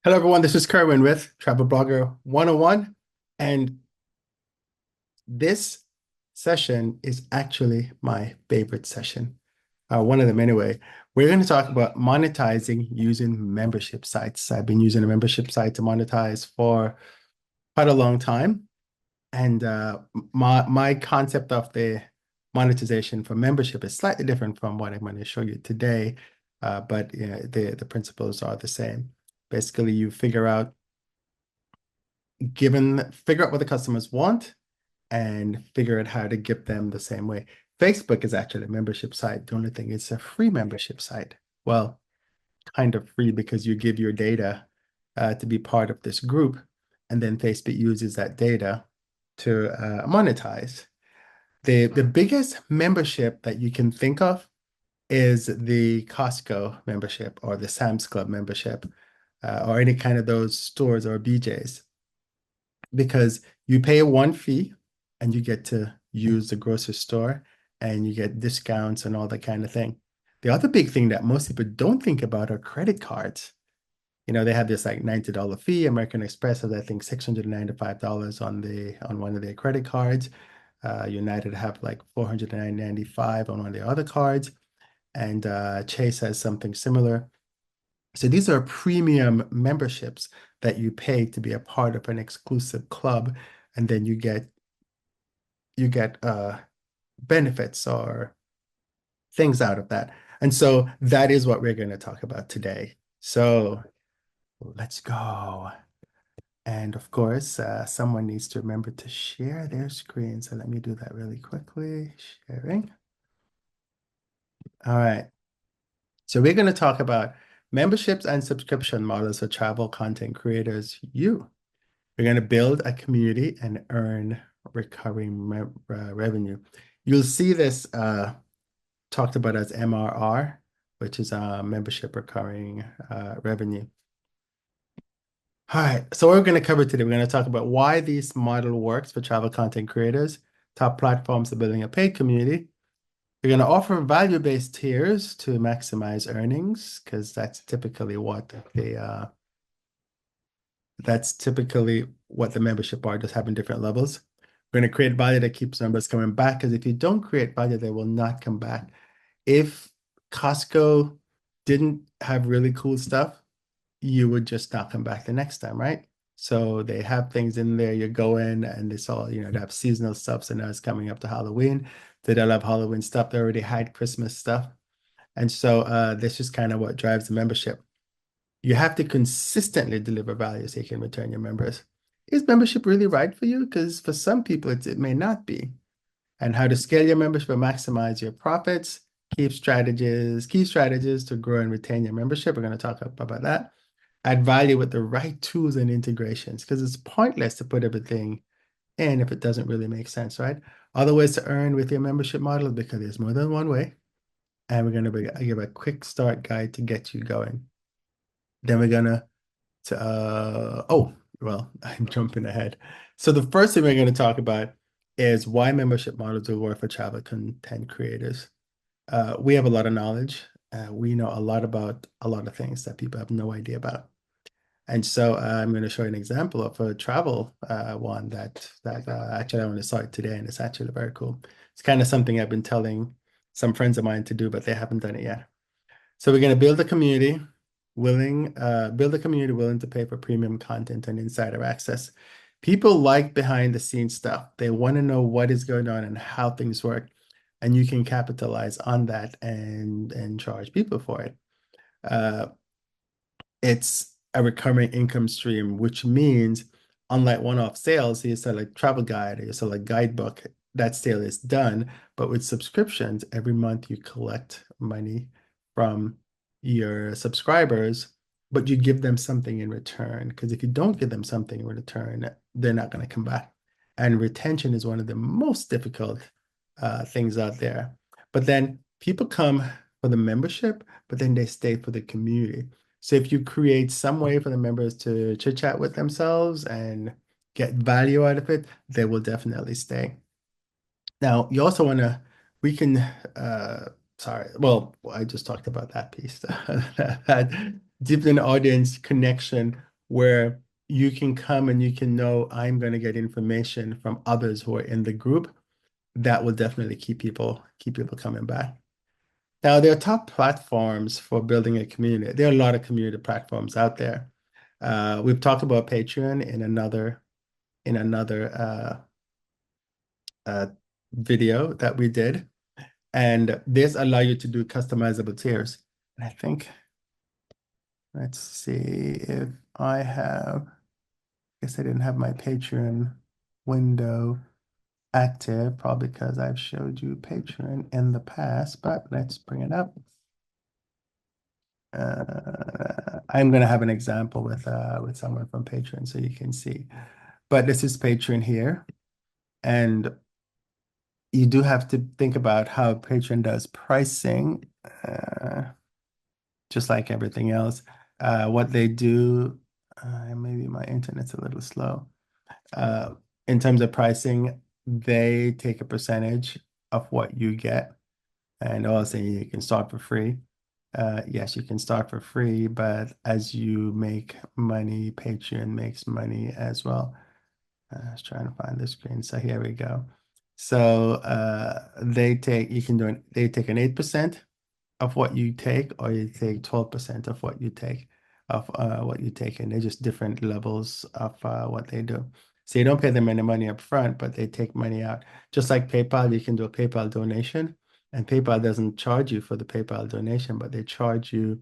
Hello, everyone. This is Kerwin with Travel Blogger 101. And this session is actually my favorite session, one of them anyway. We're going to talk about monetizing using membership sites. I've been using a membership site to monetize for quite a long time. And my concept of the monetization for membership is slightly different from what I'm going to show you today. But yeah, the principles are the same. Basically, you figure out what the customers want and figure out how to give them the same way. Facebook is actually a membership site. The only thing it's a free membership site. Well, kind of free because you give your data to be part of this group, and then Facebook uses that data to monetize. The biggest membership that you can think of is the Costco membership or the Sam's Club membership, or any kind of those stores or BJ's, because you pay one fee and you get to use the grocery store and you get discounts and all that kind of thing. The other big thing that most people don't think about are credit cards. They have this like $90 fee. American Express has, I think, $695 on one of their credit cards. United have like $495 on one of their other cards, and Chase has something similar. So these are premium memberships that you pay to be a part of an exclusive club, and then you get benefits or things out of that. And so that is what we're going to talk about today. So let's go. And of course, someone needs to remember to share their screen. So let me do that really quickly. Sharing. All right. So we're going to talk about memberships and subscription models for travel content creators. We're going to build a community and earn recurring revenue. You'll see this talked about as MRR, which is membership recurring revenue. All right, so what we're going to cover today, we're going to talk about why this model works for travel content creators, top platforms for building a paid community. We're going to offer value-based tiers to maximize earnings, because that's typically what the membership are, just having different levels. We're going to create value that keeps members coming back, because if you don't create value, they will not come back. If Costco didn't have really cool stuff, you would just not come back the next time, right? So they have things in there, you go in and it's all, they have seasonal stuff. So now it's coming up to Halloween. They don't have Halloween stuff. They already had Christmas stuff. And so this is kind of what drives the membership. You have to consistently deliver value so you can return your members. Is membership really right for you? Because for some people, it may not be. And how to scale your membership and maximize your profits, key strategies to grow and retain your membership. We're going to talk about that. Add value with the right tools and integrations, because it's pointless to put everything in if it doesn't really make sense, right? Other ways to earn with your membership model, because there's more than one way. And we're going to give a quick start guide to get you going. Then we're going oh, well, I'm jumping ahead. So the first thing we're going to talk about is why membership models will work for travel content creators. We have a lot of knowledge. We know a lot about a lot of things that people have no idea about. And so I'm going to show you an example of a travel one that actually I only saw it today, and it's actually very cool. It's kind of something I've been telling some friends of mine to do, but they haven't done it yet. So we're going to build a community willing to pay for premium content and insider access. People like behind the scenes stuff. They want to know what is going on and how things work. And you can capitalize on that and charge people for it. Uh, it's a recurring income stream, which means unlike one-off sales, you sell a travel guide or you sell a guidebook, that sale is done. But with subscriptions, every month you collect money from your subscribers, but you give them something in return. Because if you don't give them something in return, they're not going to come back. And retention is one of the most difficult things out there. But then people come for the membership, but then they stay for the community. So if you create some way for the members to chit chat with themselves and get value out of it, they will definitely stay. Now, you also want to, we can, sorry, well, I just talked about that piece, that deepen audience connection where you can come and you can know I'm going to get information from others who are in the group. That will definitely keep people coming back. Now, there are top platforms for building a community. There are a lot of community platforms out there. We've talked about Patreon in another uh, video that we did, and this allow you to do customizable tiers. And I think, let's see if I have. I guess I didn't have my Patreon window active, probably because I've showed you Patreon in the past, but let's bring it up. I'm going to have an example with someone from Patreon so you can see. But this is Patreon here, and you do have to think about how Patreon does pricing, just like everything else. What they do, maybe my internet's a little slow. Uh, in terms of pricing, they take a percentage of what you get. And also, you can start for free. Yes, you can start for free, but as you make money, Patreon makes money as well. I was trying to find the screen. So here we go. So they take an 8% of what you take, or you take 12% of what you take, and they're just different levels of what they do. So you don't pay them any money up front, but they take money out. Just like PayPal, you can do a PayPal donation, and PayPal doesn't charge you for the PayPal donation, but they charge you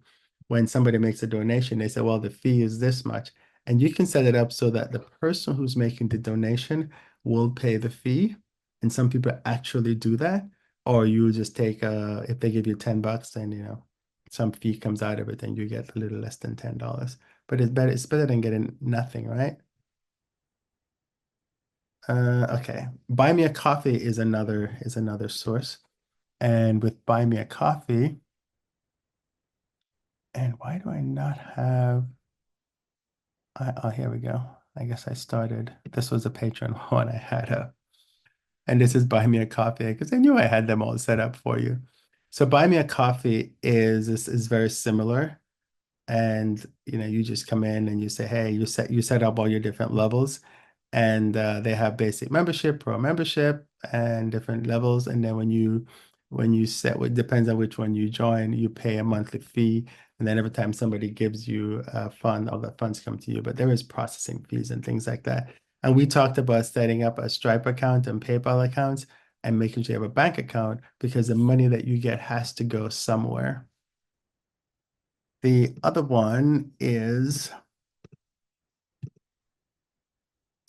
when somebody makes a donation. They say, well, the fee is this much. And you can set it up so that the person who's making the donation will pay the fee. And some people actually do that. Or you just take if they give you $10, then some fee comes out of it and you get a little less than $10. But it's better than getting nothing, right? Okay. Buy Me a Coffee is another source. And with Buy Me a Coffee, and why do I not have oh, here we go. I guess I started. This was a Patreon one I had up. And this is Buy Me a Coffee because I knew I had them all set up for you. So Buy Me a Coffee is very similar. And you just come in and you say, hey, you set up all your different levels, and they have basic membership, pro membership, and different levels. And then when you set, it depends on which one you join, you pay a monthly fee, and then every time somebody gives you a fund, all the funds come to you. But there is processing fees and things like that. And we talked about setting up a Stripe account and PayPal accounts and making sure you have a bank account because the money that you get has to go somewhere. The other one is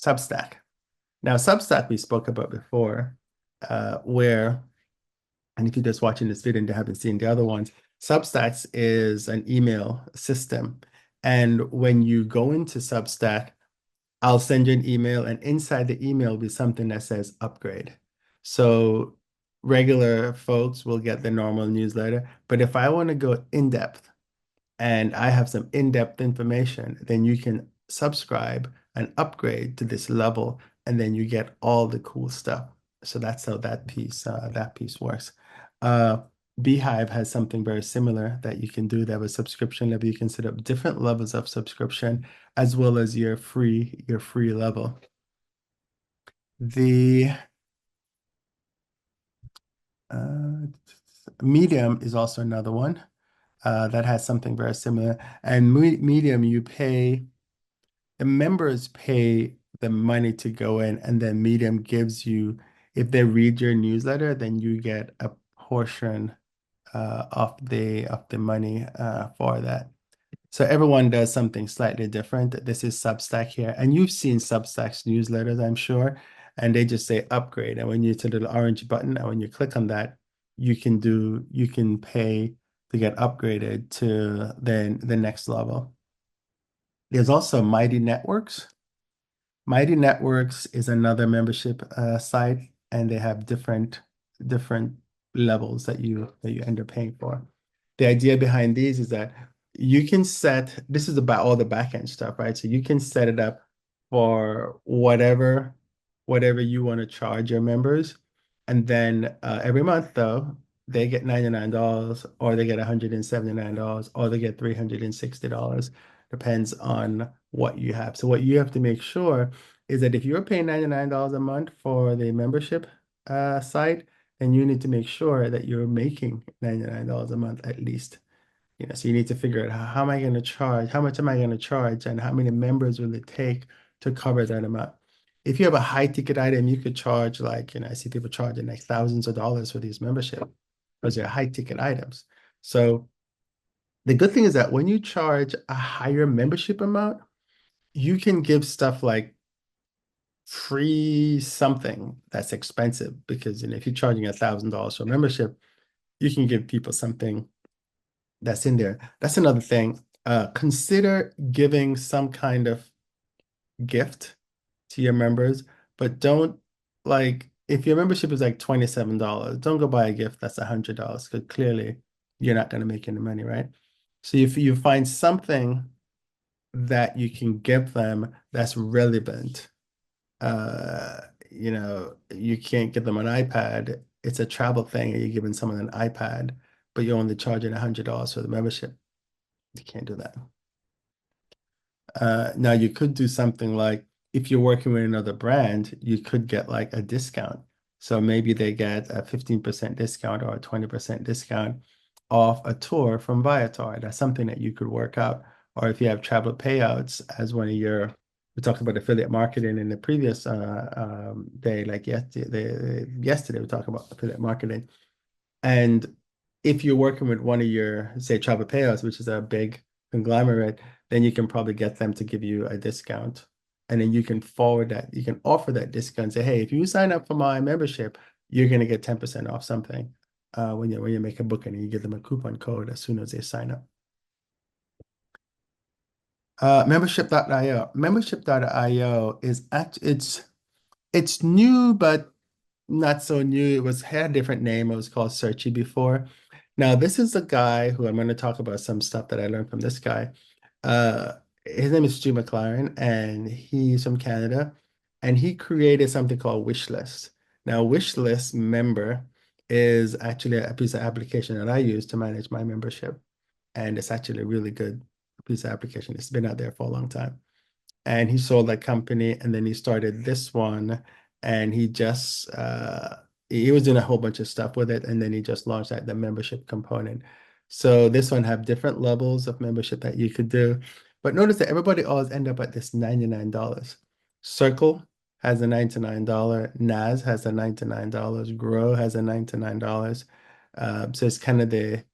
Substack. Now, Substack we spoke about before, and if you're just watching this video and you haven't seen the other ones, Substacks is an email system. And when you go into Substack, I'll send you an email, and inside the email will be something that says upgrade. So regular folks will get the normal newsletter. But if I want to go in depth, and I have some in-depth information, then you can subscribe and upgrade to this level, and then you get all the cool stuff. So that's how that piece works. Uh, Beehive has something very similar that you can do. They have a subscription level. You can set up different levels of subscription as well as your free level. The uh, Medium is also another one that has something very similar. And Medium, the members pay the money to go in, and then Medium gives you, if they read your newsletter, then you get a portion of the money for that. So everyone does something slightly different. This is Substack here, and you've seen Substack's newsletters, I'm sure, and they just say upgrade. And when you hit the little orange button, and when you click on that, you can pay to get upgraded to then the next level. There's also Mighty Networks. Mighty Networks is another membership site, and they have different levels that you end up paying for. The idea behind these is that you can set, this is about all the backend stuff, right? So you can set it up for whatever you want to charge your members. And then every month though, they get $99 or they get $179 or they get $360. Depends on what you have. So what you have to make sure is that if you're paying $99 a month for the membership site, then you need to make sure that you're making $99 a month at least. So you need to figure out how am I going to charge, how much am I going to charge, and how many members will it take to cover that amount. If you have a high ticket item, you could charge like, I see people charging like thousands of dollars for these membership because they're high ticket items. So the good thing is that when you charge a higher membership amount, you can give stuff like free something that's expensive because if you're charging $1,000 for a membership, you can give people something that's in there. That's another thing. Consider giving some kind of gift to your members, but don't like if your membership is like $27, don't go buy a gift that's $100 because clearly you're not going to make any money, right? So if you find something that you can give them that's relevant, you can't give them an iPad. It's a travel thing, and you're giving someone an iPad, but you're only charging $100 for the membership. You can't do that. Now you could do something like if you're working with another brand, you could get like a discount. So maybe they get a 15% discount or a 20% discount off a tour from Viator. That's something that you could work out. Or if you have travel payouts as one of your, we talked about affiliate marketing in the previous day, like yesterday we talked about affiliate marketing. And if you're working with one of your, say, travel payouts, which is a big conglomerate, then you can probably get them to give you a discount. And then you can forward that, you can offer that discount. Say, hey, if you sign up for my membership, you're going to get 10% off something when you make a booking and you give them a coupon code as soon as they sign up. Membership.io. Membership.io is it's new, but not so new. Had a different name. It was called Searchy before. Now, this is a guy who I'm going to talk about some stuff that I learned from this guy. Uh, his name is Stu McLaren, and he's from Canada, and he created something called Wishlist. Now, Wishlist member is actually a piece of application that I use to manage my membership, and it's actually a really good piece of application. It's been out there for a long time and he sold that company and then he started this one and he was doing a whole bunch of stuff with it and then he just launched the membership component. So this one have different levels of membership that you could do. But notice that everybody always end up at this $99. Circle has a $99, NAS has a $99, Grow has a $99. So it's kind of the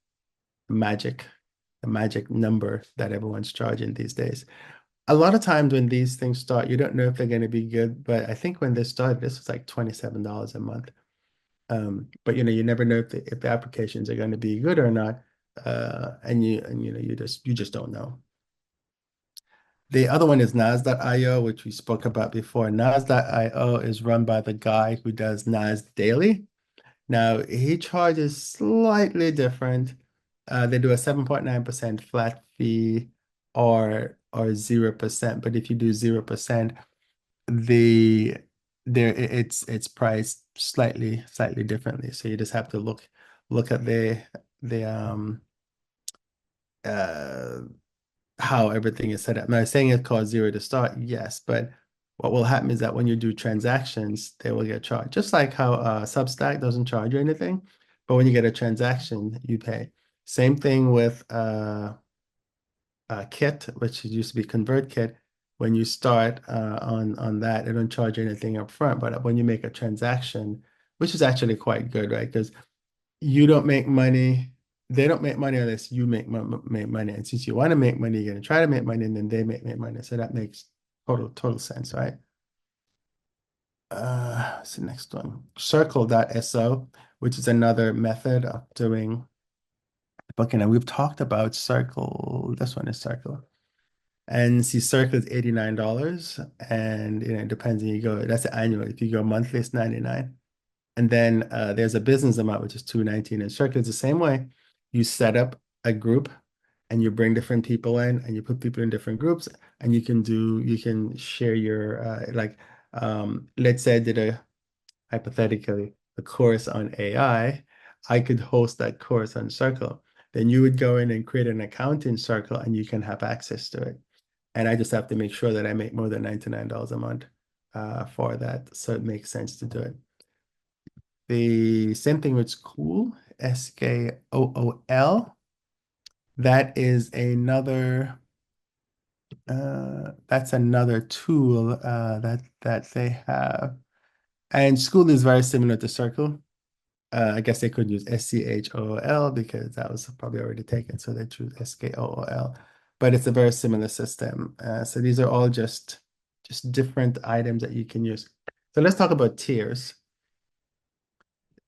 magic number that everyone's charging these days. A lot of times when these things start, you don't know if they're going to be good. But I think when this started, this was like $27 a month. But you never know if the applications are going to be good or not. You just don't know. The other one is Nas.io, which we spoke about before. Nas.io is run by the guy who does Nas Daily. Now he charges slightly different. They do a 7.9% flat fee or 0%. But if you do 0%, the it's priced slightly differently. So you just have to look at the uh how everything is set up. Now, saying it costs zero to start, yes, but what will happen is that when you do transactions, they will get charged. Just like how Substack doesn't charge you anything, but when you get a transaction, you pay. Same thing with Kit, which used to be ConvertKit. When you start on that, they don't charge you anything up front, but when you make a transaction, which is actually quite good, right? Because you don't make money, they don't make money unless you make money. And since you want to make money, you're going to try to make money, and then they make money. So that makes total sense, right? What's the next one? Circle.so, which is another method of doing booking. And we've talked about Circle. This one is Circle. And see, Circle is $89. And it depends on you go. That's the annual. If you go monthly, it's 99. And then there's a business amount, which is 219. And Circle is the same way. You set up a group and you bring different people in and you put people in different groups and you can share your let's say I did hypothetically a course on AI. I could host that course on Circle. Then you would go in and create an account in Circle and you can have access to it. And I just have to make sure that I make more than $99 a month for that. So it makes sense to do it. The same thing with School, Skool. That is another that's another tool that they have. And School is very similar to Circle. I guess they could use School because that was probably already taken, so they choose Skool. But it's a very similar system. So these are all just different items that you can use. So let's talk about tiers.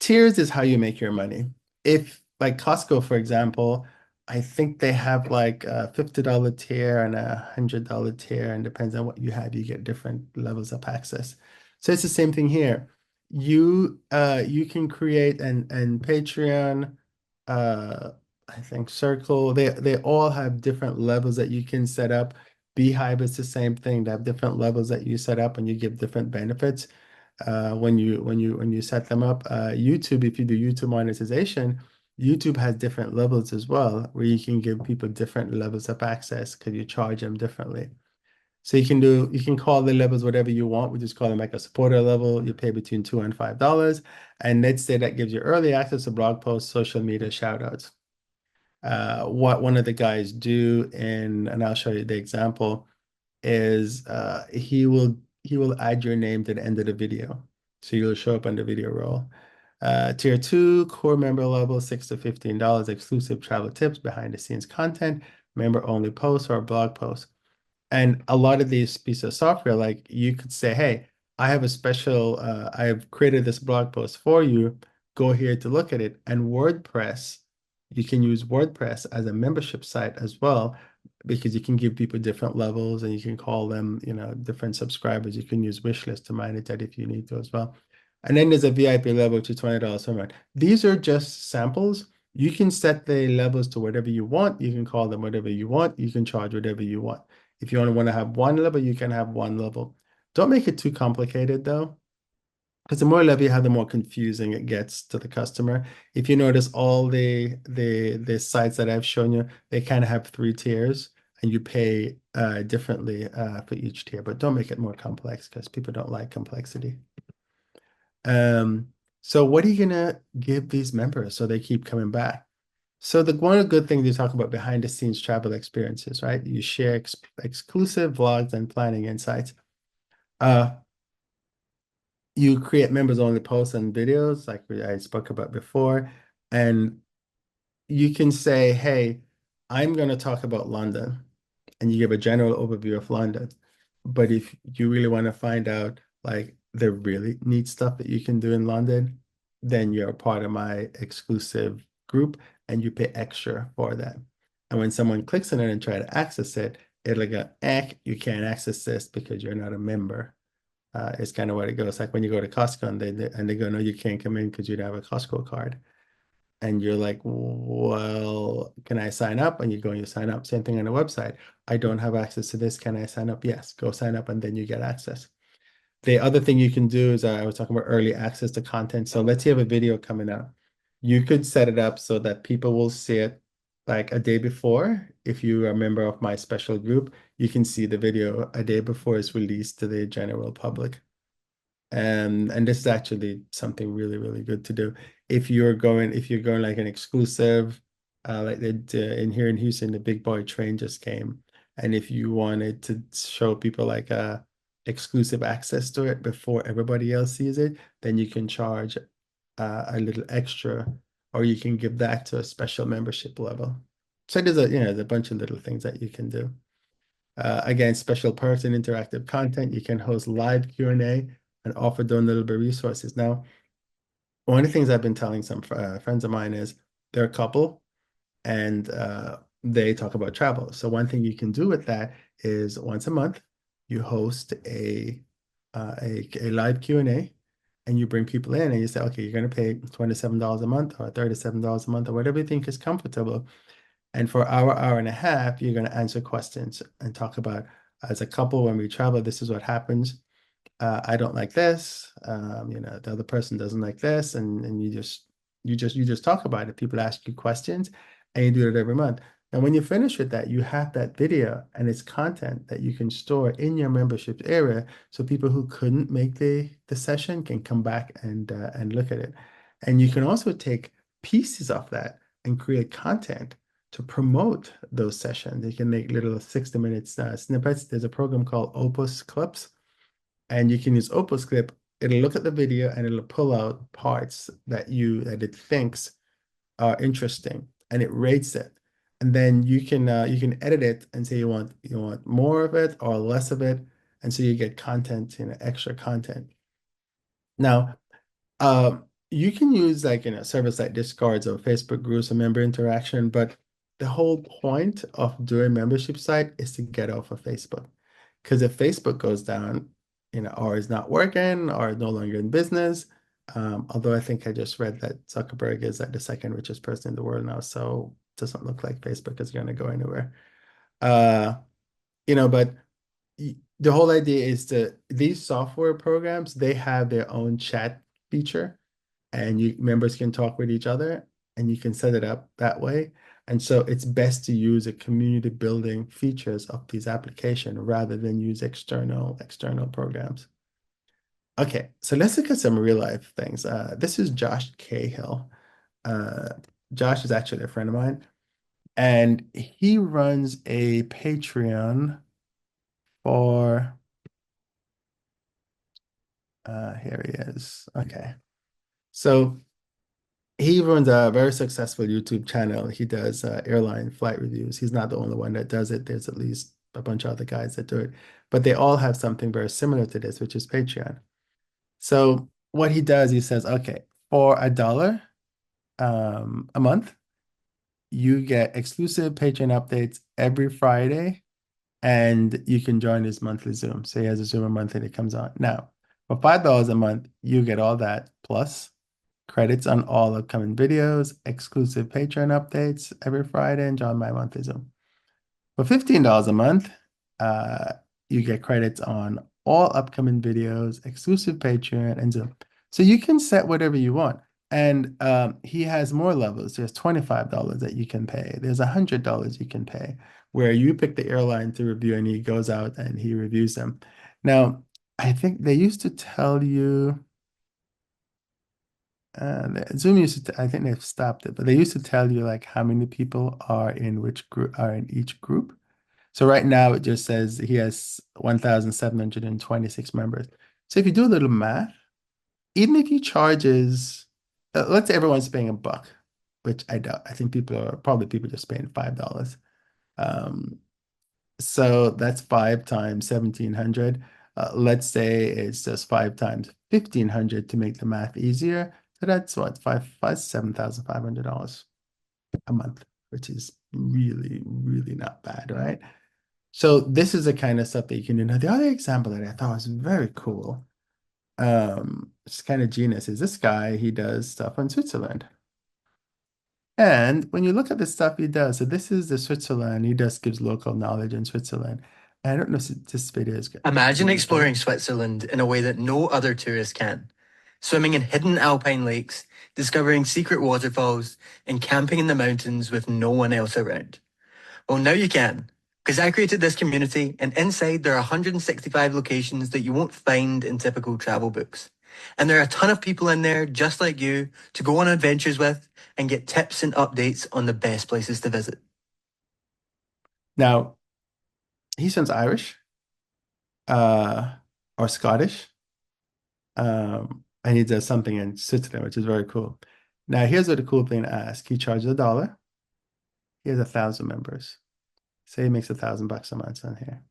Tiers is how you make your money. If like Costco, for example, I think they have like a $50 tier and a $100 tier, and depends on what you have, you get different levels of access. So it's the same thing here. You can create and Patreon, uh I think Circle, they all have different levels that you can set up. Beehive is the same thing. They have different levels that you set up and you give different benefits when you set them up. YouTube, if you do YouTube monetization, YouTube has different levels as well, where you can give people different levels of access because you charge them differently. So you can call the levels whatever you want. We just call them like a supporter level. You pay between $2 and $5. And let's say that gives you early access to blog posts, social media shout outs. What one of the guys do, and I'll show you the example, is he will add your name to the end of the video. So you'll show up on the video roll. Tier 2, core member level, $6 to $15, exclusive travel tips, behind the scenes content, member only posts or blog posts. And a lot of these pieces of software, like you could say, hey, I have created this blog post for you. Go here to look at it. And WordPress, you can use WordPress as a membership site as well, because you can give people different levels and you can call them, different subscribers. You can use wishlist to manage that if you need to as well. And then there's a VIP level to $20 per month. These are just samples. You can set the levels to whatever you want. You can call them whatever you want. You can charge whatever you want. If you only want to have one level, you can have one level. Don't make it too complicated though, because the more level you have, the more confusing it gets to the customer. If you notice all the sites that I've shown you, they kind of have three tiers and you pay differently for each tier, but don't make it more complex because people don't like complexity. Um, so what are you gonna give these members so they keep coming back? So one of the good things you talk about behind the scenes travel experiences, right? You share exclusive vlogs and planning insights. Uh, you create members only posts and videos, like I spoke about before, and you can say, hey, I'm going to talk about London, and you give a general overview of London. But if you really want to find out like the really neat stuff that you can do in London, then you're a part of my exclusive group and you pay extra for that. And when someone clicks on it and try to access it, it'll go, you can't access this because you're not a member. It's kind of what it goes. Like when you go to Costco and they go, no, you can't come in because you don't have a Costco card. And you're like, well, can I sign up? And you go and you sign up. Same thing on the website. I don't have access to this. Can I sign up? Yes, go sign up and then you get access. The other thing you can do is I was talking about early access to content. So let's say you have a video coming out. You could set it up so that people will see it like a day before. If you are a member of my special group, you can see the video a day before it's released to the general public. And this is actually something really, really good to do. If you're going like an exclusive, like they did in here in Houston, the Big Boy train just came. And if you wanted to show people like exclusive access to it before everybody else sees it, then you can charge a little extra, or you can give that to a special membership level. So there's a bunch of little things that you can do. Again, special perks and interactive content. You can host live Q&A and offer downloadable resources. Now, one of the things I've been telling some friends of mine is they're a couple and they talk about travel. So one thing you can do with that is once a month, you host a live Q&A and you bring people in and you say, okay, you're going to pay $27 a month or $37 a month or whatever you think is comfortable. And for hour and a half, you're going to answer questions and talk about as a couple, when we travel, this is what happens. I don't like this. The other person doesn't like this, and you just talk about it. People ask you questions, and you do it every month. And when you finish with that, you have that video and its content that you can store in your membership area, so people who couldn't make the session can come back and look at it. And you can also take pieces of that and create content to promote those sessions. You can make little 60 minutes snippets. There's a program called Opus Clips, and you can use Opus Clip. It'll look at the video and it'll pull out parts that it thinks are interesting, and it rates it. And then you can edit it and say you want more of it or less of it, and so you get content, extra content. Now, you can use like service like Discords or Facebook groups or member interaction, but the whole point of doing membership site is to get off of Facebook. Because if Facebook goes down, or is not working or no longer in business, although I think I just read that Zuckerberg is like the second richest person in the world now, so it doesn't look like Facebook is going to go anywhere. Uh, but the whole idea is these software programs, they have their own chat feature, and members can talk with each other, and you can set it up that way. And so it's best to use a community building features of these applications rather than use external programs. Okay, so let's look at some real life things. This is Josh Cahill. Uh, Josh is actually a friend of mine, and he runs a Patreon for, here he is. Okay. So he runs a very successful YouTube channel. He does airline flight reviews. He's not the only one that does it. There's at least a bunch of other guys that do it, but they all have something very similar to this, which is Patreon. So what he does, he says, okay, for $1 a month, you get exclusive Patreon updates every Friday, and you can join his monthly Zoom. So he has a Zoom a month that comes on. Now, for $5 a month, you get all that plus credits on all upcoming videos, exclusive Patreon updates every Friday, and join my monthly Zoom. For $15 a month, uh, you get credits on all upcoming videos, exclusive Patreon, and Zoom. So you can set whatever you want. And he has more levels. There's $25 that you can pay. There's $100 you can pay, where you pick the airline to review, and he goes out and he reviews them. Now, I think they used to tell you, Zoom used to, I think they've stopped it, but they used to tell you like how many people are in which group are in each group. So right now it just says he has 1,726 members. So if you do a little math, even if he charges, let's say everyone's paying $1, which I doubt. I think people just paying $5. Um, so that's 5 times 1,700. Let's say it's just 5 times 1,500 to make the math easier. So that's what, $7,500 a month, which is really, really not bad, right? So this is the kind of stuff that you can do. Now, the other example that I thought was very cool, it's kind of genius, is this guy, he does stuff in Switzerland. And when you look at the stuff he does, so this is the Switzerland, he just gives local knowledge in Switzerland. I don't know if this video is good. Imagine exploring Switzerland in a way that no other tourist can. Swimming in hidden alpine lakes, discovering secret waterfalls, and camping in the mountains with no one else around. Well, now you can, because I created this community, and inside there are 165 locations that you won't find in typical travel books. And there are a ton of people in there just like you to go on adventures with and get tips and updates on the best places to visit. Now, he sounds Irish, uh, or Scottish, and he does something in Switzerland, which is very cool. Now, here's what the cool thing to ask. He charges $1. He has 1,000 members. Say he makes $1,000 a month on here.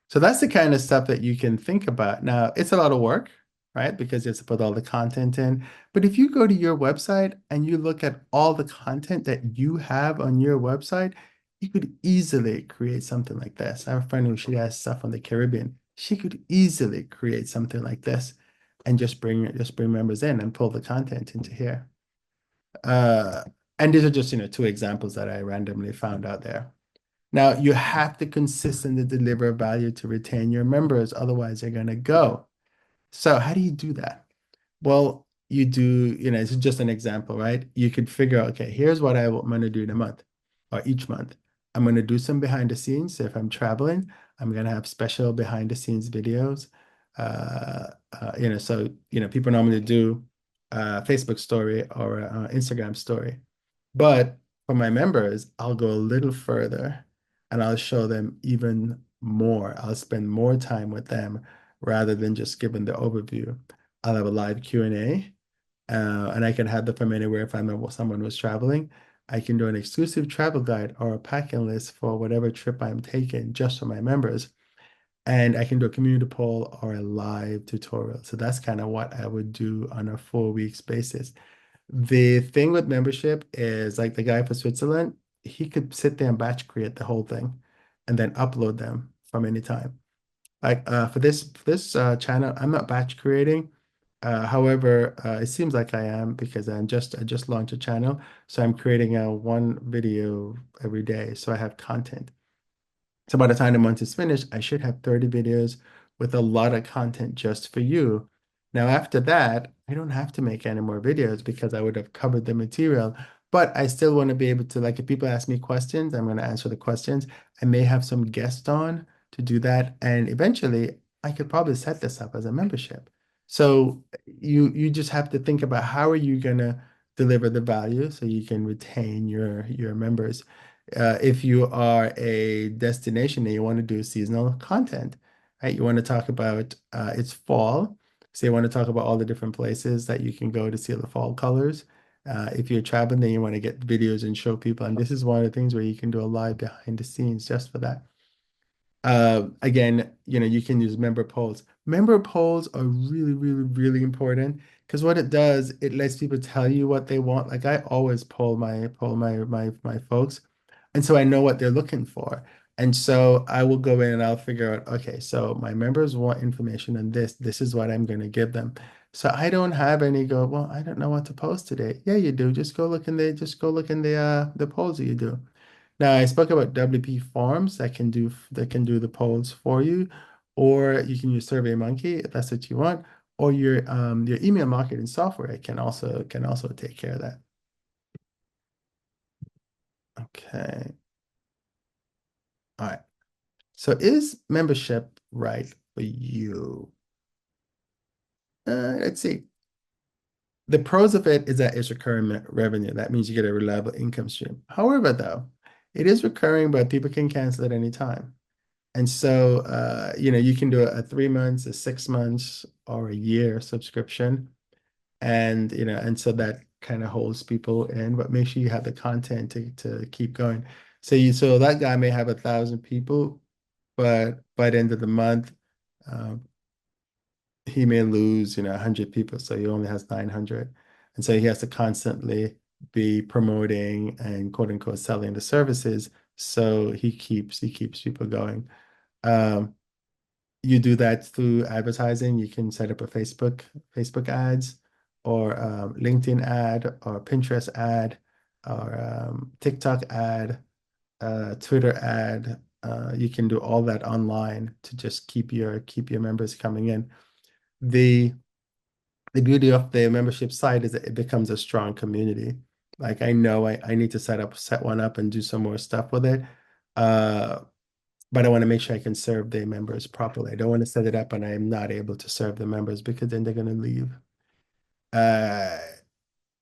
So that's the kind of stuff that you can think about. Now, it's a lot of work, right? Because you have to put all the content in. But if you go to your website and you look at all the content that you have on your website, you could easily create something like this. I have a friend who, she has stuff on the Caribbean. She could easily create something like this and just bring members in and pull the content into here. And these are just, 2 examples that I randomly found out there. Now, you have to consistently deliver value to retain your members, otherwise they're going to go. So how do you do that? Well, you do, this is just an example, right? You could figure out, okay, here's what I'm going to do in a month. or each month. I'm going to do some behind the scenes. So if I'm traveling, I'm going to have special behind the scenes videos. So people normally do Facebook story or Instagram story. But for my members, I'll go a little further and I'll show them even more. I'll spend more time with them rather than just giving the overview. I'll have a live Q&A, and I can have them from anywhere if I know someone who's traveling. I can do an exclusive travel guide or a packing list for whatever trip I'm taking just for my members. And I can do a community poll or a live tutorial. So that's kind of what I would do on a 4 weeks basis. The thing with membership is like the guy for Switzerland, he could sit there and batch create the whole thing and then upload them from any time. Like for this channel, I'm not batch creating. However, it seems like I am because I just launched a channel, so I'm creating a one video every day, so I have content. So by the time the month is finished, I should have 30 videos with a lot of content just for you. Now, after that, I don't have to make any more videos because I would have covered the material. But I still want to be able to, like, if people ask me questions, I'm going to answer the questions. I may have some guests on to do that. And eventually, I could probably set this up as a membership. So you just have to think about how are you going to deliver the value so you can retain your members. If you are a destination and you want to do seasonal content, right? You want to talk about it's fall, so you want to talk about all the different places that you can go to see the fall colors. If you're traveling, then you want to get videos and show people. And this is one of the things where you can do a live behind the scenes just for that. Again, you can use member polls. Member polls are really, really, really important because what it does, it lets people tell you what they want. Like I always poll my folks, and so I know what they're looking for. And so I will go in and I'll figure out, okay, so my members want information on this. This is what I'm going to give them. So I don't have any go, well, I don't know what to post today. Yeah, you do. Just go look in the polls that you do. Now, I spoke about WP Forms that can do the polls for you, or you can use SurveyMonkey if that's what you want, or your email marketing software can also take care of that. Okay. All right. So is membership right for you? Let's see. The pros of it is that it's recurring revenue. That means you get a reliable income stream. However, though, it is recurring, but people can cancel at any time. And so, you can do a 3 months, a 6 months, or a year subscription. And so that kind of holds people in, but make sure you have the content to keep going. So that guy may have 1,000 people, but by the end of the month, um, he may lose, 100 people. So he only has 900. And so he has to constantly be promoting and quote unquote selling the services. So he keeps people going. Um, you do that through advertising. You can set up a Facebook ads or LinkedIn ad or Pinterest ad or TikTok ad, Twitter ad. You can do all that online to just keep your members coming in. The the beauty of the membership site is that it becomes a strong community. Like I know I need to set one up and do some more stuff with it. Uh, but I want to make sure I can serve the members properly. I don't want to set it up and I'm not able to serve the members because then they're going to leave. Uh,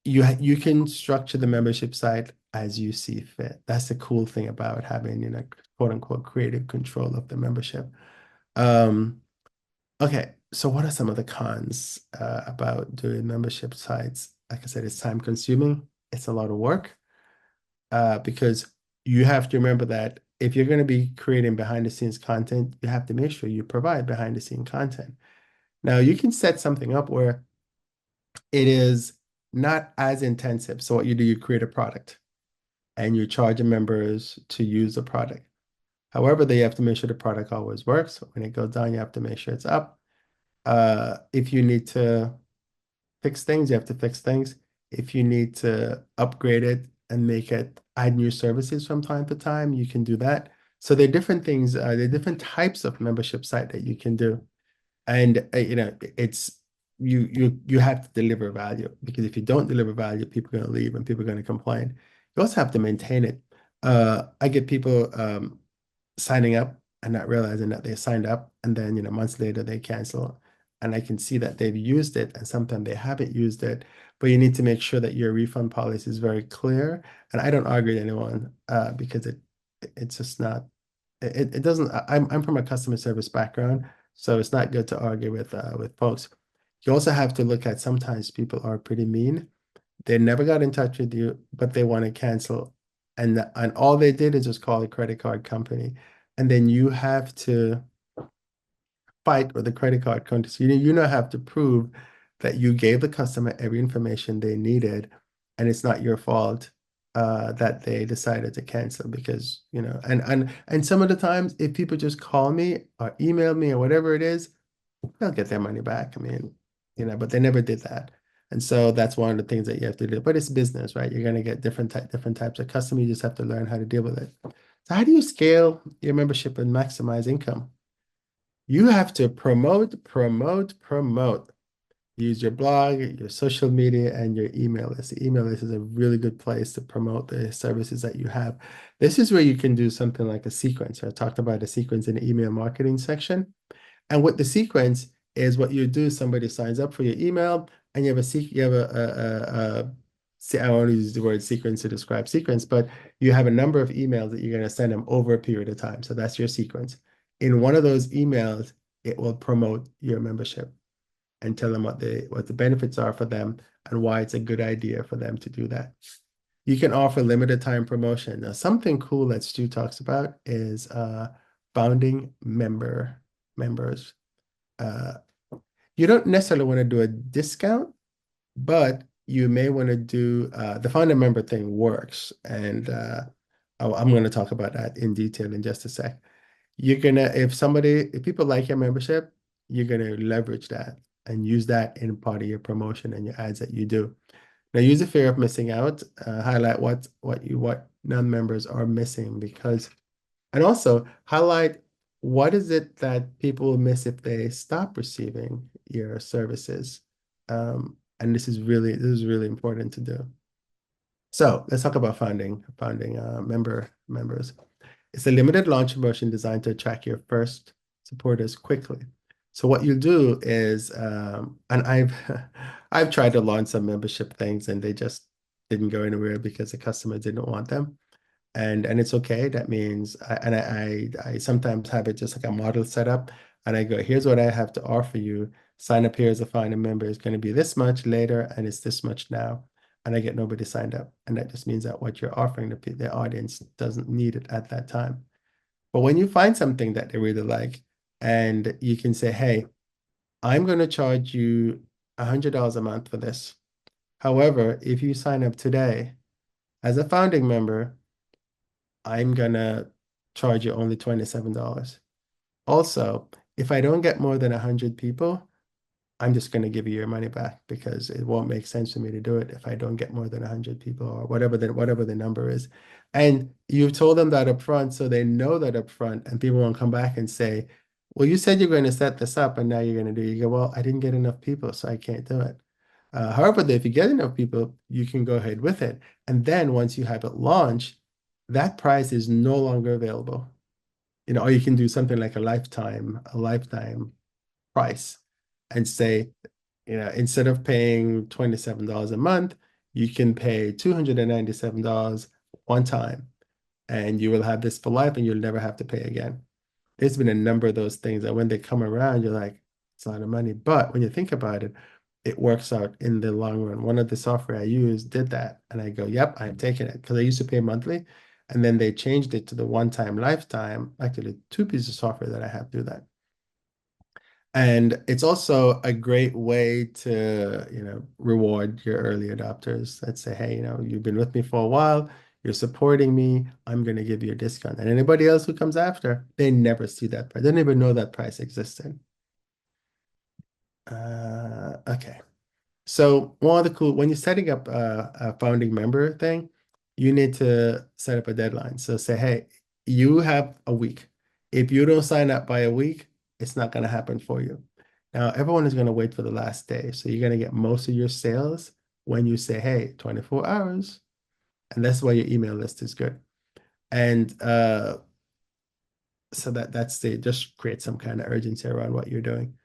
you can structure the membership site as you see fit. That's the cool thing about having, quote unquote, creative control of the membership. Um, okay, so what are some of the cons about doing membership sites? Like I said, it's time consuming. It's a lot of work because you have to remember that if you're going to be creating behind the scenes content, you have to make sure you provide behind the scene content. Now, you can set something up where it is not as intensive. So, what you do, you create a product and you charge your members to use the product. However, they have to make sure the product always works. When it goes down, you have to make sure it's up. If you need to fix things, you have to fix things. If you need to upgrade it and make it add new services from time to time, you can do that. So there are different things, there are different types of membership site that you can do. And it's you have to deliver value because if you don't deliver value, people are going to leave and people are going to complain. You also have to maintain it. I get people signing up and not realizing that they signed up, and then months later they cancel, and I can see that they've used it, and sometimes they haven't used it. But you need to make sure that your refund policy is very clear. And I don't argue with anyone because it's just not it doesn't. I'm from a customer service background, so it's not good to argue with folks. You also have to look at sometimes people are pretty mean. They never got in touch with you, but they want to cancel. And all they did is just call a credit card company. And then you have to fight with the credit card company. So you now have to prove that you gave the customer every information they needed, and it's not your fault that they decided to cancel because, and some of the times if people just call me or email me or whatever it is, they'll get their money back. I mean, but they never did that. And so that's one of the things that you have to do. But it's business, right? You're going to get different types of customer. You just have to learn how to deal with it. So how do you scale your membership and maximize income? You have to promote, promote, promote. Use your blog, your social media, and your email list. The email list is a really good place to promote the services that you have. This is where you can do something like a sequence. I talked about a sequence in the email marketing section. And with the sequence is what you do, somebody signs up for your email and you have I want to use the word sequence to describe sequence, but you have a number of emails that you're going to send them over a period of time. So that's your sequence. In one of those emails, it will promote your membership and tell them what the benefits are for them and why it's a good idea for them to do that. You can offer limited time promotion. Now, something cool that Stu talks about is founding members. Uh, you don't necessarily want to do a discount, but you may want to do the founder member thing works. And I'm going to talk about that in detail in just a sec. If people like your membership, you're gonna leverage that and use that in part of your promotion and your ads that you do. Now, use the fear of missing out, highlight what non-members are missing and also highlight what is it that people will miss if they stop receiving your services. And this is really important to do. So let's talk about founding members. It's a limited launch promotion designed to attract your first supporters quickly. So what you do is, and I've tried to launch some membership things and they just didn't go anywhere because the customer didn't want them. And it's okay. That means, I sometimes have it just like a model set up, and I go, here's what I have to offer you. Sign up here as a final member. It's going to be this much later, and it's this much now. And I get nobody signed up, and that just means that what you're offering the audience doesn't need it at that time. But when you find something that they really like, and you can say, hey, I'm going to charge you $100 a month for this. However, if you sign up today as a founding member, I'm gonna charge you only $27. Also, if I don't get more than 100 people, I'm just going to give you your money back because it won't make sense for me to do it if I don't get more than 100 people or whatever the number is. And you've told them that up front, so they know that up front, and people won't come back and say, well, you said you're going to set this up and now you're going to do it. You go, well, I didn't get enough people, so I can't do it. However, if you get enough people, you can go ahead with it. And then once you have it launched, that price is no longer available. Or you can do something like a lifetime price and say, instead of paying $27 a month, you can pay $297 one time and you will have this for life and you'll never have to pay again. There's been a number of those things that when they come around, you're like, it's a lot of money. But when you think about it, it works out in the long run. One of the software I use did that. And I go, yep, I'm taking it because I used to pay monthly. And then they changed it to the one-time lifetime. Actually, two pieces of software that I have do that. And it's also a great way to, reward your early adopters. Let's say, hey, you've been with me for a while, you're supporting me, I'm going to give you a discount. And anybody else who comes after, they never see that price. They don't even know that price existed. Okay. So one of the cool, when you're setting up a founding member thing, you need to set up a deadline. So say, hey, you have a week. If you don't sign up by a week, it's not going to happen for you. Now, everyone is going to wait for the last day. So you're going to get most of your sales when you say, hey, 24 hours. And that's why your email list is good. And so that's the just create some kind of urgency around what you're doing.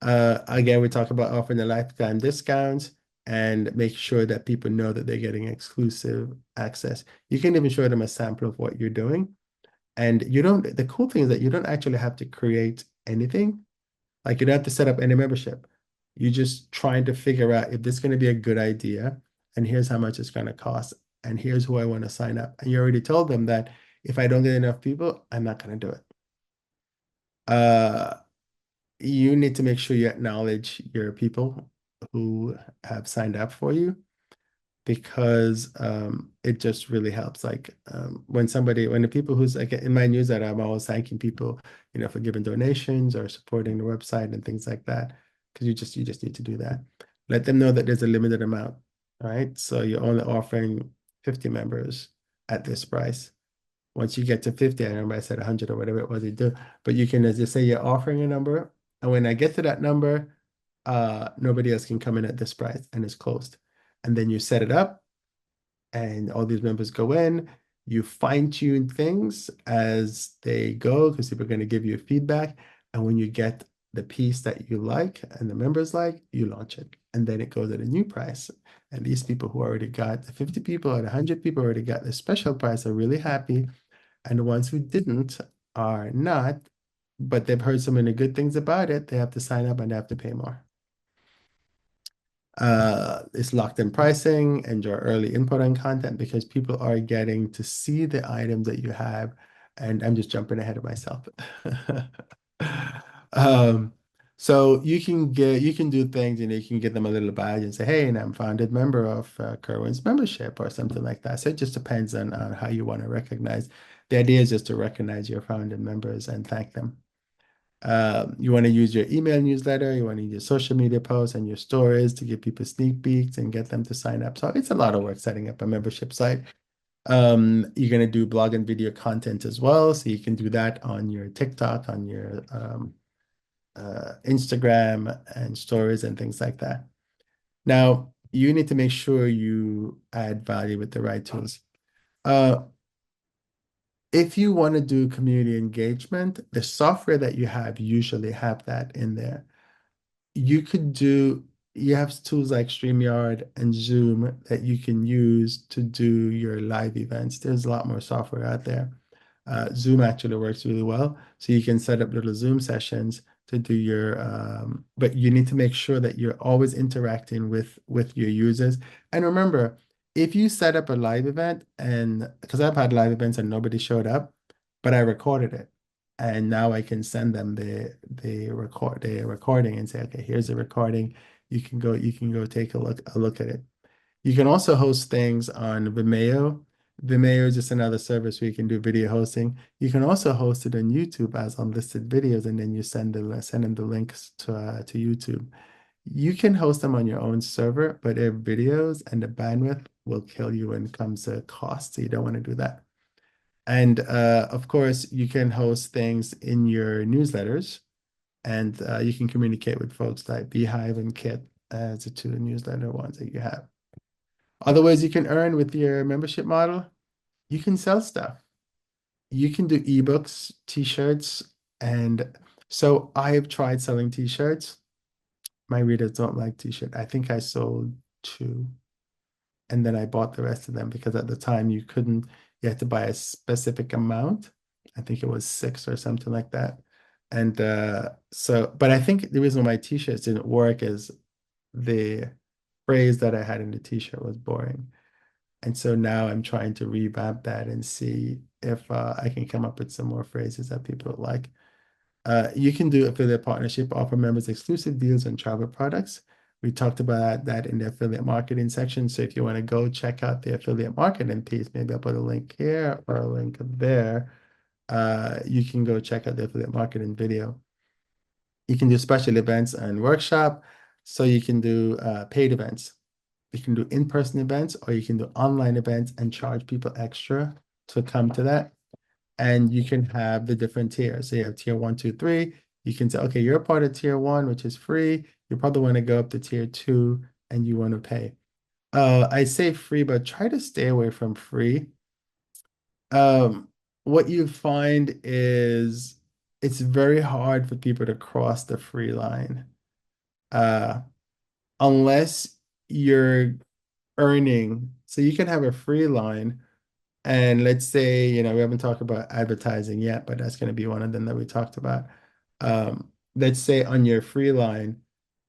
Again, we talk about offering the lifetime discounts and make sure that people know that they're getting exclusive access. You can even show them a sample of what you're doing. And you don't, the cool thing is that you don't actually have to create anything. Like you don't have to set up any membership. You're just trying to figure out if this is going to be a good idea, and here's how much it's going to cost, and here's who I want to sign up. And you already told them that if I don't get enough people, I'm not going to do it. Uh, you need to make sure you acknowledge your people who have signed up for you because it just really helps. Like when the people who's like in my newsletter, I'm always thanking people, for giving donations or supporting the website and things like that. Because you just need to do that. Let them know that there's a limited amount, right? So you're only offering 50 members at this price. Once you get to 50, I remember I said 100 or whatever it was you do, but you can just say you're offering a number. And when I get to that number, nobody else can come in at this price and it's closed. And then you set it up and all these members go in. You fine tune things as they go because people are going to give you feedback. And when you get the piece that you like and the members like, you launch it. And then it goes at a new price. And these people who already got the 50 people or the 100 people already got the special price are really happy. And the ones who didn't are not, but they've heard so many good things about it, they have to sign up and they have to pay more. It's locked in pricing and your early input on content because people are getting to see the items that you have. And I'm just jumping ahead of myself. Um, so you can do things and you can give them a little badge and say, hey, and I'm founded member of Kerwin's membership or something like that. So it just depends on how you want to recognize. The idea is just to recognize your founded members and thank them. You want to use your email newsletter, you want to use your social media posts and your stories to give people sneak peeks and get them to sign up. So it's a lot of work setting up a membership site. You're going to do blog and video content as well. So you can do that on your TikTok, on your Instagram and stories and things like that. Now, you need to make sure you add value with the right tools. Uh, if you want to do community engagement, the software that you have usually have that in there. You have tools like StreamYard and Zoom that you can use to do your live events. There's a lot more software out there. Zoom actually works really well. So you can set up little Zoom sessions to do but you need to make sure that you're always interacting with your users. And remember, if you set up a live event and because I've had live events and nobody showed up, but I recorded it. And now I can send them the recording and say, okay, here's the recording. You can go take a look at it. You can also host things on Vimeo. Vimeo is just another service where you can do video hosting. You can also host it on YouTube as unlisted videos, and then you send them the links to YouTube. You can host them on your own server, but their videos and the bandwidth will kill you when it comes to cost. So you don't want to do that. And of course, you can host things in your newsletters, and you can communicate with folks like Beehive and Kit as the two newsletter ones that you have. Other ways you can earn with your membership model, you can sell stuff. You can do ebooks, t-shirts, and so I have tried selling t-shirts. My readers don't like t-shirt. I think I sold two, and then I bought the rest of them because at the time you had to buy a specific amount. I think it was six or something like that. And but I think the reason why my t-shirts didn't work is the phrase that I had in the t-shirt was boring. And so now I'm trying to revamp that and see if I can come up with some more phrases that people like. You can do affiliate partnership, offer members exclusive deals on travel products. We talked about that in the affiliate marketing section. So if you want to go check out the affiliate marketing piece, maybe I'll put a link here or a link there. You can go check out the affiliate marketing video. You can do special events and workshop. So you can do paid events. You can do in-person events or you can do online events and charge people extra to come to that. And you can have the different tiers. So you have tier one, two, three. You can say, okay, you're a part of tier one, which is free. You probably want to go up to tier two and you want to pay. I say free, but try to stay away from free. what you find is it's very hard for people to cross the free line. Uh, unless you're earning. So you can have a free line, and let's say, we haven't talked about advertising yet, but that's going to be one of them that we talked about. Let's say on your free line,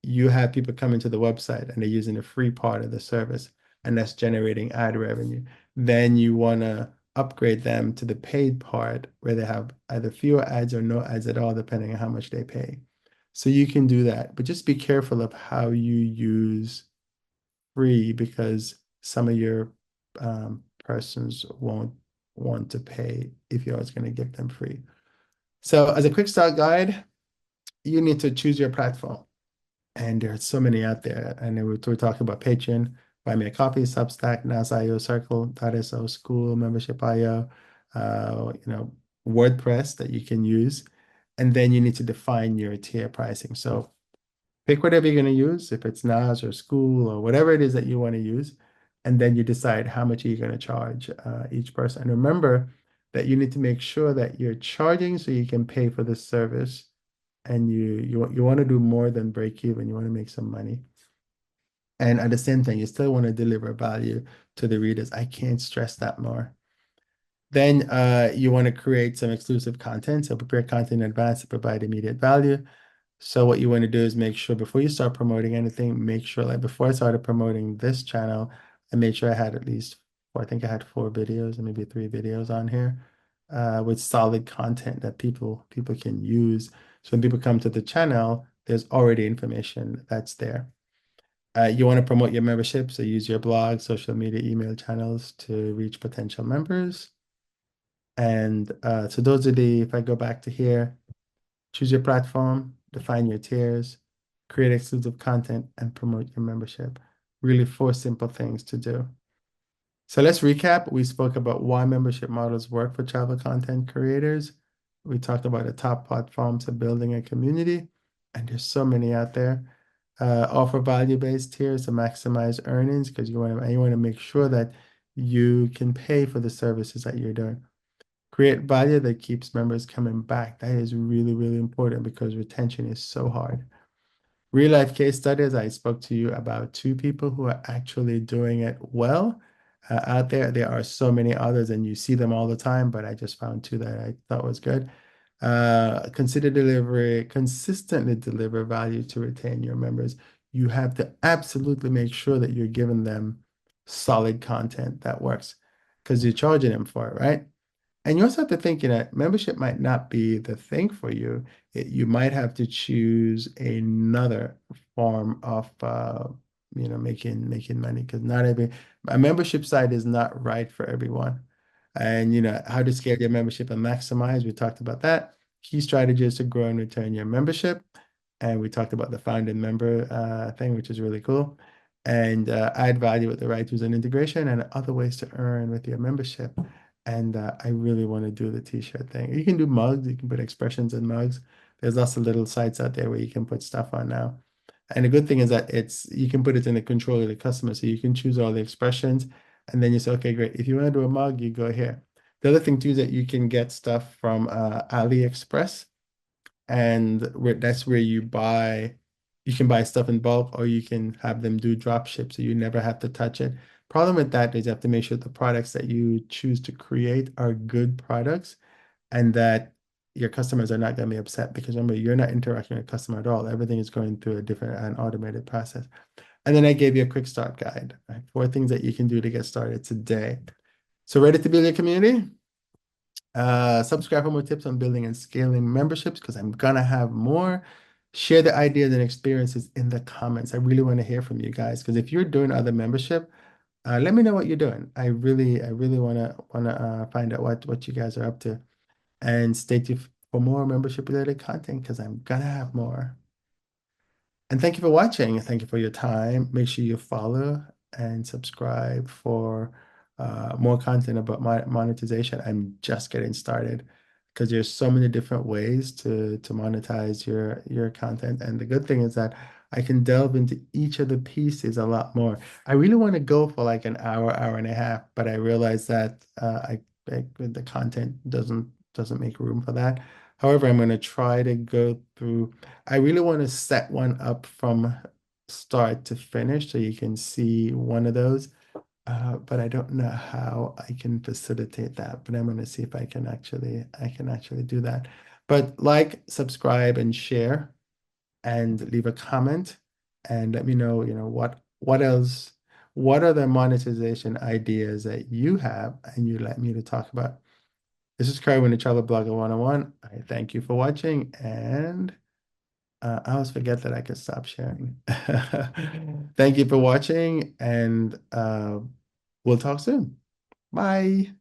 you have people coming to the website and they're using the free part of the service, and that's generating ad revenue. Then you want to upgrade them to the paid part where they have either fewer ads or no ads at all, depending on how much they pay. So you can do that, but just be careful of how you use free because some of your persons won't want to pay if you're always going to give them free. So as a quick start guide, you need to choose your platform. And there are so many out there. And then we're talking about Patreon, Buy Me a Coffee, Substack, NAS.io, Circle.so, School, Membership.io, WordPress that you can use. And then you need to define your tier pricing. So pick whatever you're going to use, if it's NAS or School or whatever it is that you want to use, and then you decide how much are you going to charge each person. And remember that you need to make sure that you're charging so you can pay for the service, and you want to do more than break even. You want to make some money. And at the same time, you still want to deliver value to the readers. I can't stress that more. Then you want to create some exclusive content. So prepare content in advance to provide immediate value. So what you want to do is make sure before you start promoting anything, make sure like before I started promoting this channel, I made sure I had at least I think I had 4 videos and maybe 3 videos on here with solid content that people can use. So when people come to the channel, there's already information that's there. You want to promote your membership, so use your blog, social media, email channels to reach potential members. And so those are if I go back to here, choose your platform, define your tiers, create exclusive content, and promote your membership. Really 4 simple things to do. So let's recap. We spoke about why membership models work for travel content creators. We talked about the top platforms of building a community, and there's so many out there. Offer value-based tiers to maximize earnings because you want to make sure that you can pay for the services that you're doing. Create value that keeps members coming back. That is really, really important because retention is so hard. Real life case studies, I spoke to you about 2 people who are actually doing it well. Out there, there are so many others, and you see them all the time, but I just found 2 that I thought was good. Consider delivery, consistently deliver value to retain your members. You have to absolutely make sure that you're giving them solid content that works because you're charging them for it, right? And you also have to think, membership might not be the thing for you. You might have to choose another form of, making money because not every a membership site is not right for everyone. And how to scale your membership and maximize. We talked about that. Key strategies to grow and return your membership. And we talked about the found and member thing, which is really cool. And add value with the right tools and integration and other ways to earn with your membership. And I really want to do the t-shirt thing. You can do mugs, you can put expressions in mugs. There's lots of little sites out there where you can put stuff on now. And the good thing is that you can put it in the control of the customer. So you can choose all the expressions and then you say, okay, great. If you want to do a mug, you go here. The other thing too is that you can get stuff from AliExpress, and that's where you can buy stuff in bulk or you can have them do drop ship so you never have to touch it. Problem with that is you have to make sure the products that you choose to create are good products and that your customers are not going to be upset because remember, you're not interacting with the customer at all. Everything is going through a different and automated process. And then I gave you a quick start guide, right? 4 things that you can do to get started today. So ready to build your community? Subscribe for more tips on building and scaling memberships because I'm gonna have more. Share the ideas and experiences in the comments. I really want to hear from you guys because if you're doing other membership, let me know what you're doing. I really wanna find out what you guys are up to. And stay tuned for more membership related content because I'm gonna have more. And thank you for watching. Thank you for your time. Make sure you follow and subscribe for more content about my monetization. I'm just getting started because there's so many different ways to monetize your content. And the good thing is that I can delve into each of the pieces a lot more. I really want to go for like an hour, hour and a half, but I realize that big. The content doesn't make room for that. However, I'm going to try to go through. I really want to set one up from start to finish so you can see one of those. But I don't know how I can facilitate that. But I'm going to see if I can actually do that. But like, subscribe, and share, and leave a comment, and let me know, what else, what are the monetization ideas that you have and you'd like me to talk about. This is Kerwin, the Travel Blogger 101. I thank you for watching, and I always forget that I can stop sharing. Thank you for watching, and we'll talk soon. Bye.